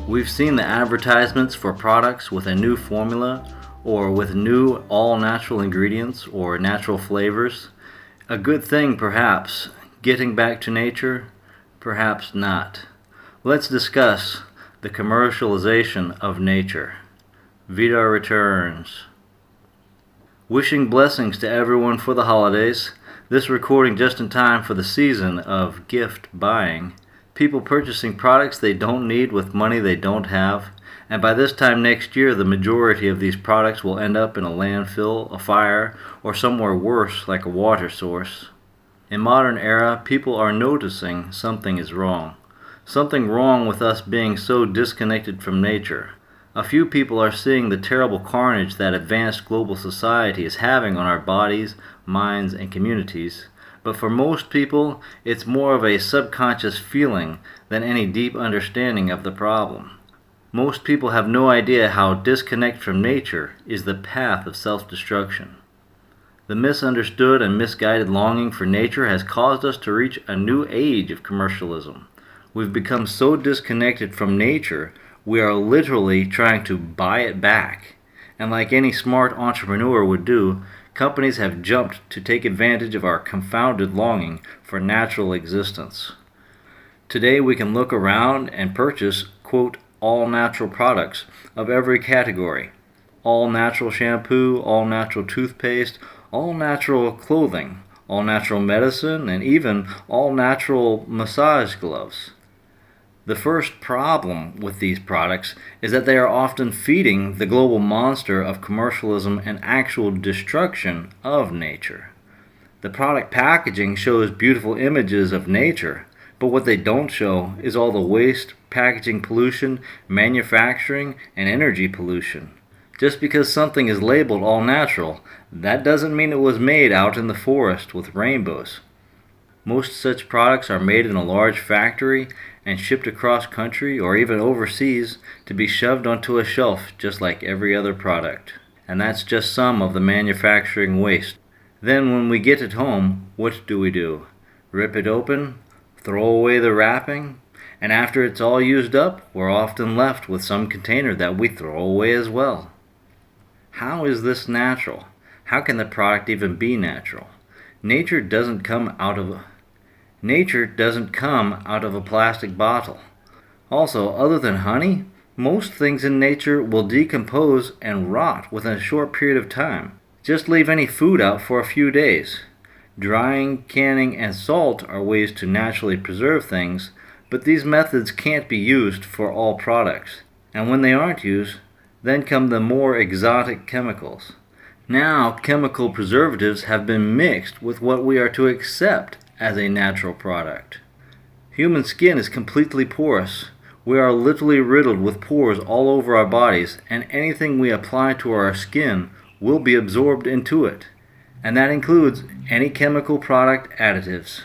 We've seen the advertisements for products with a new formula or with new all-natural ingredients or natural flavors. A good thing perhaps. Getting back to nature? Perhaps not. Let's discuss the commercialization of nature. VidarReturns. Wishing blessings to everyone for the holidays. This recording just in time for the season of gift buying. People purchasing products they don't need with money they don't have. And by this time next year, the majority of these products will end up in a landfill, a fire, or somewhere worse like a water source. In modern era, people are noticing something is wrong. Something wrong with us being so disconnected from nature. A few people are seeing the terrible carnage that advanced global society is having on our bodies, minds, and communities. But for most people, it's more of a subconscious feeling than any deep understanding of the problem. Most people have no idea how disconnect from nature is the path of self-destruction. The misunderstood and misguided longing for nature has caused us to reach a new age of commercialism. We've become so disconnected from nature, we are literally trying to buy it back. And like any smart entrepreneur would do, companies have jumped to take advantage of our confounded longing for natural existence. Today we can look around and purchase, quote, all-natural products of every category. All-natural shampoo, all-natural toothpaste, all-natural clothing, all-natural medicine, and even all-natural massage gloves. The first problem with these products is that they are often feeding the global monster of commercialism and actual destruction of nature. The product packaging shows beautiful images of nature, but what they don't show is all the waste, packaging pollution, manufacturing, and energy pollution. Just because something is labeled all natural, that doesn't mean it was made out in the forest with rainbows. Most such products are made in a large factory and shipped across country or even overseas to be shoved onto a shelf just like every other product. And that's just some of the manufacturing waste. Then when we get it home, what do? Rip it open? Throw away the wrapping? And after it's all used up, we're often left with some container that we throw away as well. How is this natural? How can the product even be natural? Nature doesn't come out of a plastic bottle. Also, other than honey, most things in nature will decompose and rot within a short period of time. Just leave any food out for a few days. Drying, canning, and salt are ways to naturally preserve things, but these methods can't be used for all products. And when they aren't used, then come the more exotic chemicals. Now, chemical preservatives have been mixed with what we are to accept as a natural product. Human skin is completely porous. We are literally riddled with pores all over our bodies, and anything we apply to our skin will be absorbed into it. And that includes any chemical product additives.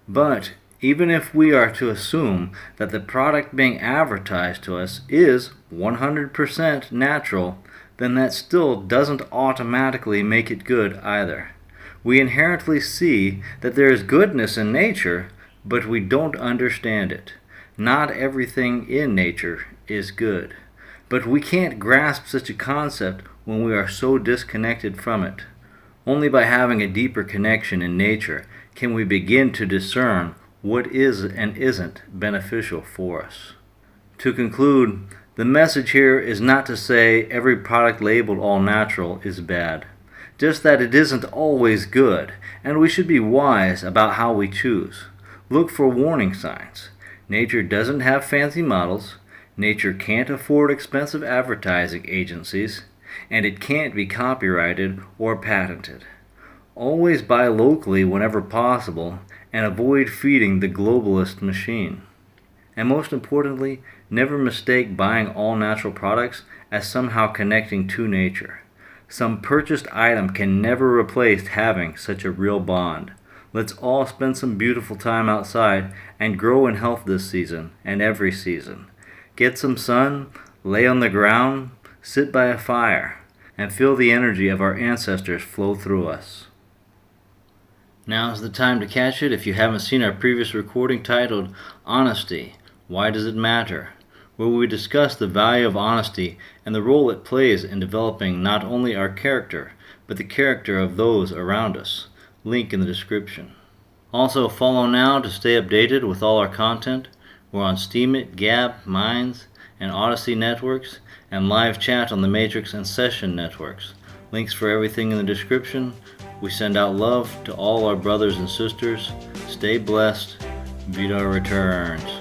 But even if we are to assume that the product being advertised to us is 100% natural, then that still doesn't automatically make it good either. We inherently see that there is goodness in nature, but we don't understand it. Not everything in nature is good. But we can't grasp such a concept when we are so disconnected from it. Only by having a deeper connection in nature can we begin to discern what is and isn't beneficial for us. To conclude, the message here is not to say every product labeled all natural is bad. Just that it isn't always good, and we should be wise about how we choose. Look for warning signs. Nature doesn't have fancy models, nature can't afford expensive advertising agencies, and it can't be copyrighted or patented. Always buy locally whenever possible, and avoid feeding the globalist machine. And most importantly, never mistake buying all natural products as somehow connecting to nature. Some purchased item can never replace having such a real bond. Let's all spend some beautiful time outside and grow in health this season and every season. Get some sun, lay on the ground, sit by a fire, and feel the energy of our ancestors flow through us. Now is the time to catch it if you haven't seen our previous recording titled Honesty, Why Does It Matter?, where we discuss the value of honesty and the role it plays in developing not only our character, but the character of those around us. Link in the description. Also, follow now to stay updated with all our content. We're on Steemit, Gab, Minds, and ODYSEE networks, and live chat on the Matrix and Session networks. Links for everything in the description. We send out love to all our brothers and sisters. Stay blessed. VidarReturns.